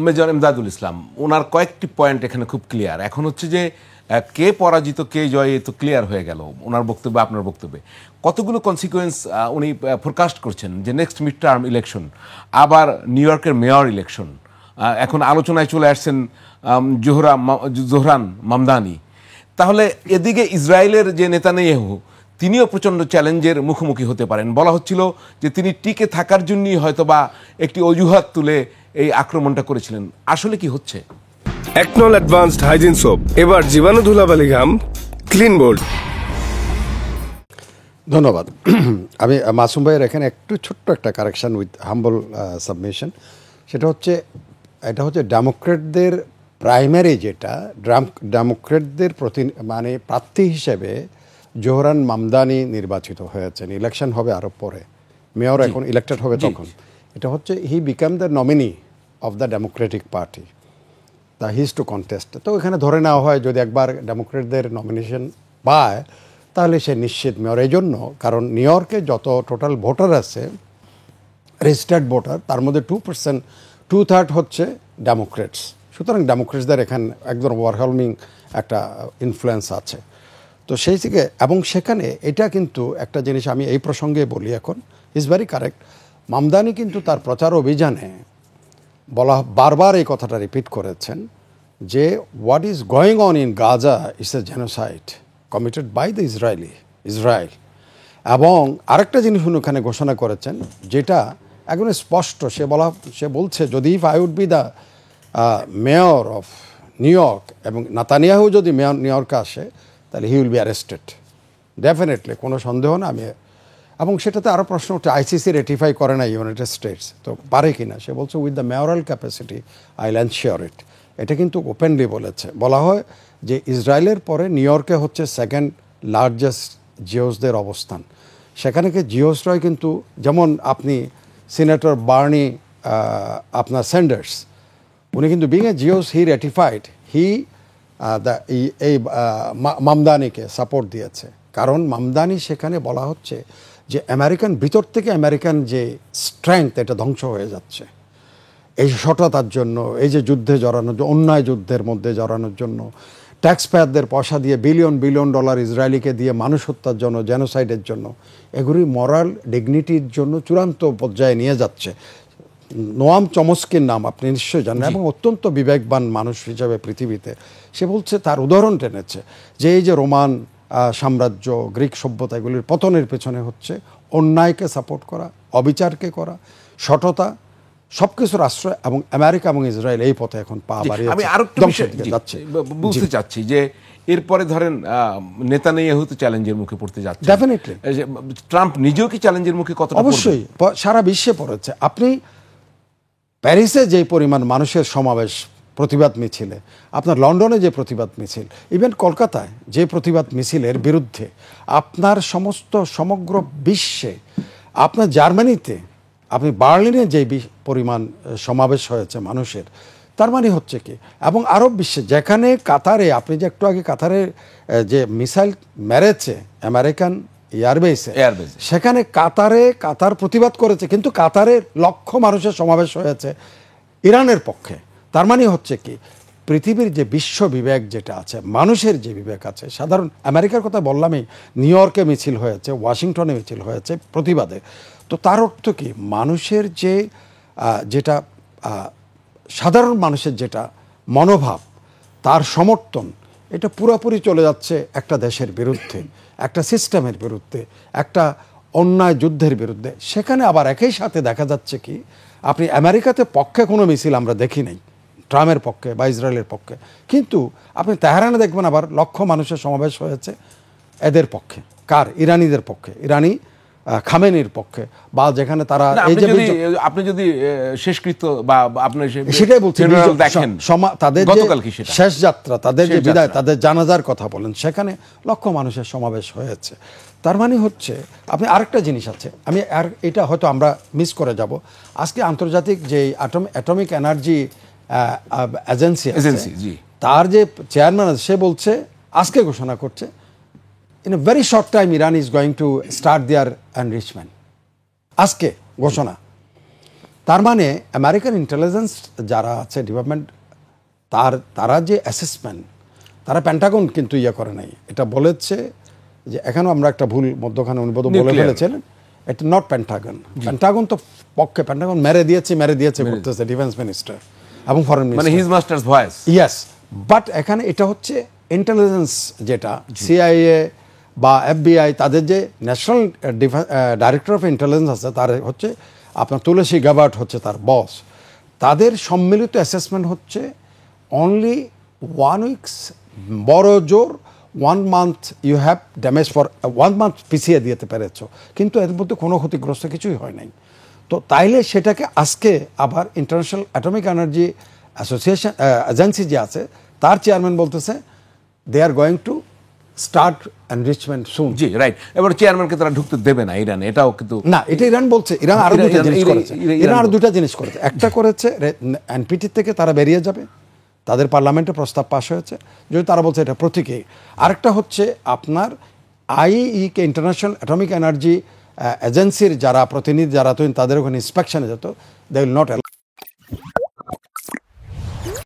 Major Emdadul ইসলাম ওনার কয়েকটি point এখানে খুব ক্লিয়ার। এখন হচ্ছে যে কে পরাজিত কে জয় তো ক্লিয়ার হয়ে গেল ওনার বক্তব্যে, আপনার বক্তব্যে কতগুলো কনসিকুয়েন্স উনি ফোরকাস্ট করছেন যে নেক্সট মিড টার্ম ইলেকশন, আবার নিউ ইয়র্কের মেয়র ইলেকশন, এখন আলোচনায় চলে আসছেন জোহরান মামদানি। তাহলে এদিকে ইসরায়েলের যে নেতানিয়াহু তিনিও প্রচণ্ড চ্যালেঞ্জের মুখোমুখি হতে পারেন। বলা হচ্ছিল যে তিনি টিকে থাকার জন্যই হয়তোবা একটি অজুহাত তুলে এই আক্রমণটা করেছিলেন। আসলে কি হচ্ছে? একনল অ্যাডভান্সড হাইজিন সোপ, এবার জীবাণু ধুলাবালি ঘাম ক্লিন বোল্ড। ধন্যবাদ। আমি মাসুম ভাইয়ের এখানে একটু ছোট্ট একটা কারেকশন উইথ হাম্বল সাবমিশন। সেটা হচ্ছে এটা হচ্ছে ডেমোক্রেটদের প্রাইমারি, যেটা ডেমোক্রেটদের মানে প্রার্থী হিসেবে জোহরান মামদানি নির্বাচিত হয়েছেন। ইলেকশন হবে আরও পরে, মেয়র এখন ইলেক্টেড হবে তখন। এটা হচ্ছে he became the nominee of the Democratic party, the his to contest. তো এখানে ধরে নেওয়া হয় যদি একবার ডেমোক্রেটদের নমিনেশন পায় তাহলে সে নিশ্চিত মেয়র। এই জন্য কারণ নিউ ইয়র্কে যত টোটাল ভোটার আছে, রেজিস্টার্ড ভোটার, তার মধ্যে 2%, 2/3 হচ্ছে ডেমোক্রেটস। সুতরাং ডেমোক্রেটসদের এখানে একদম ওভারওয়েলমিং একটা ইনফ্লুয়েন্স আছে। তো সেই থেকে এবং সেখানে এটা কিন্তু একটা জিনিস আমি এই প্রসঙ্গে বলি এখন, ইজ ভেরি কারেক্ট। মামদানি কিন্তু তার প্রচার অভিযানে বারবার এই কথাটা রিপিট করেছেন যে what is going on in Gaza it's a genocide committed by the Israel. এবং আরেকটা জিনিস উনি ওখানে ঘোষণা করেছেন যেটা একদম স্পষ্ট। সে বলছে যদি if I would be the mayor of New York এবং নেতানিয়াহু যদি মেয়র নিউ ইয়র্কে আসে তাহলে he will be arrested definitely, কোনো সন্দেহ না। এবং সেটাতে আরও প্রশ্ন উঠছে আইসিসি রেটিফাই করে না ইউনাইটেড স্টেটস, তো পারে কি না। সে বলছে with the mayoral capacity I will ensure it. এটা কিন্তু ওপেনলি বলা হয় যে ইসরায়েলের পরে নিউ ইয়র্কে হচ্ছে সেকেন্ড লার্জেস্ট জিওসদের অবস্থান। সেখানে কি জিওসরাই কিন্তু, যেমন আপনি সিনেটর বার্নি আপনার স্যান্ডার্স, উনি কিন্তু বিং এ জিওস হি রেটিফাইড এই মামদানিকে সাপোর্ট দিয়েছে। কারণ মামদানি সেখানে বলা হচ্ছে যে আমেরিকান ভিতর থেকে আমেরিকান যে স্ট্রেংথ এটা ধ্বংস হয়ে যাচ্ছে এই সততার জন্য, এই যে যুদ্ধে জড়ানোর জন্য, অন্যায় যুদ্ধের মধ্যে জড়ানোর জন্য, ট্যাক্স পেয়ারদের পয়সা দিয়ে বিলিয়ন ডলার ইসরায়েলিকে দিয়ে মানুষ হত্যার জন্য, জেনোসাইডের জন্য, এগুলি মরাল ডিগনিটির জন্য চূড়ান্ত পর্যায়ে নিয়ে যাচ্ছে। নোয়াম চমস্কির নাম আপনি নিশ্চয়ই জানেন এবং অত্যন্ত বিবেকবান মানুষ হিসাবে পৃথিবীতে। সে বলছে, তার উদাহরণ টেনেছে যে এই যে রোমান সাম্রাজ্য, গ্রিক সভ্যতা, এগুলির পতনের পেছনে হচ্ছে অন্যায়কে সাপোর্ট করা, অবিচারকে করা, সততা, সবকিছুর আশ্রয়। এবং আমেরিকা এবং ইসরায়েল এই পথে এখন পা বাড়িয়ে আমি আরো যাচ্ছে বুঝতে চাচ্ছি যে এরপরে ধরেন নেতানিয়াহু তো চ্যালেঞ্জের মুখে পড়তে যাচ্ছে ডেফিনেটলি। ট্রাম্প নিজেও কি চ্যালেঞ্জের মুখে কতটা? অবশ্যই, সারা বিশ্বে পড়েছে। আপনি প্যারিসে যে পরিমাণ মানুষের সমাবেশ প্রতিবাদ মিছিলে, আপনার লন্ডনে যে প্রতিবাদ মিছিল, ইভেন কলকাতায় যে প্রতিবাদ মিছিলের বিরুদ্ধে, আপনার সমগ্র বিশ্বে, আপনার জার্মানিতে, আপনি বার্লিনে যে পরিমাণ সমাবেশ হয়েছে মানুষের, তার মানে হচ্ছে কি, এবং আরব বিশ্বে যেখানে কাতারে, আপনি যে একটু আগে কাতারে যে মিসাইল মেরেছে আমেরিকান এয়ারবেসে, সেখানে কাতার প্রতিবাদ করেছে, কিন্তু কাতারে লক্ষ মানুষের সমাবেশ হয়েছে ইরানের পক্ষে। তার মানে হচ্ছে কি, পৃথিবীর যে বিশ্ব বিবেক যেটা আছে, মানুষের যে বিবেক আছে, সাধারণ আমেরিকার কথা বললামই, নিউ ইয়র্কে মিছিল হয়েছে, ওয়াশিংটনে মিছিল হয়েছে প্রতিবাদে। তো তার অর্থ কি, মানুষের যেটা সাধারণ মানুষের যেটা মনোভাব, তার সমর্থন, এটা পুরোপুরি চলে যাচ্ছে একটা দেশের বিরুদ্ধে, একটা সিস্টেমের বিরুদ্ধে, একটা অন্যায় যুদ্ধের বিরুদ্ধে। সেখানে আবার একই সাথে দেখা যাচ্ছে কি, আপনি আমেরিকাতে পক্ষে কোনো মিছিল আমরা দেখি নাই ট্রাম্পের পক্ষে বা ইসরায়েলের পক্ষে, কিন্তু আপনি তেহরানে দেখবেন আবার লক্ষ মানুষের সমাবেশ হয়েছে এদের পক্ষে। কার? ইরানিদের পক্ষে, ইরানি খামেনির পক্ষে, বা যেখানে তারা এই যে আপনি যদি শেষকৃত্য বা আপনার সেটাই বলছেন দেখেন, তাদের যে শেষ যাত্রা, তাদের যে বিদায়, তাদের জানাজার কথা বলেন, সেখানে লক্ষ মানুষের সমাবেশ হয়েছে। তার মানে হচ্ছে, আপনি আরেকটা জিনিস আছে, আমি আর এটা হয়তো আমরা মিস করে যাব, আজকে আন্তর্জাতিক যে অ্যাটমিক এনার্জি এজেন্সি, তার যে চেয়ারম্যান আছে, সে বলছে, আজকে ঘোষণা করছে, in a very short time Iran is going to start their enrichment, আজকে ঘোষণা। তার মানে আমেরিকান ইন্টেলিজেন্স যারা আছে ডিপার্টমেন্ট তারা যে অ্যাসেসমেন্ট, তারা প্যান্টাগন কিন্তু ইয়ে করে নাই, এটা বলেছে যে এখানেও আমরা একটা ভুল মধ্যখানে অনুবাদ বলে Nuclear. ফেলেছিলেন, এটা নট প্যান্টাগন। প্যান্টাগন তো পক্ষে প্যান্টাগন মেরে দিয়েছে করতেছে ডিফেন্স মিনিস্টার এবং ফরেন মানে minister, his masters voice. Yes. But এখানে এটা হচ্ছে ইন্টেলিজেন্স, যেটা সিআইএ বা এফবিআই, তাদের যে ন্যাশনাল ডাইরেক্টর অফ ইন্টেলিজেন্স আছে, তার হচ্ছে আপনার তুলসী গাবার্ট হচ্ছে তার বস। তাদের সম্মিলিত অ্যাসেসমেন্ট হচ্ছে অনলি 1 উইকস, বড় জোর 1 month you have damage for 1 month পিছিয়ে দিতে পেরেছ, কিন্তু এর মধ্যে কোনো ক্ষতিগ্রস্ত কিছুই হয় নাই। তো তাইলে সেটাকে আজকে আবার International Atomic Energy Association Agency যে আছে, তার চেয়ারম্যান বলতেছে they are going to start enrichment soon. জি রাইট। এবার চেয়ারম্যানকে তারা ঢুকতে দেবে না ইরান, এটাও কিন্তু না, এটা ইরান বলছে। ইরান আরো দুটো জিনিস করেছে, ইরান ইরান আরো দুটা জিনিস করেছে। একটা করেছে এনপিটি থেকে তারা বেরিয়ে যাবে, তাদের পার্লামেন্টে প্রস্তাব পাশ হয়েছে, যদি তারা বলছে এটা প্রতীকী। আরেকটা হচ্ছে আপনার আইই কে ইন্টারন্যাশনাল অ্যাটমিক এনার্জি এজেন্সির যারা প্রতিনিধি যারা তৈরি, তাদের ওখানে ইন্সপেকশনে যেত, দে উইল নট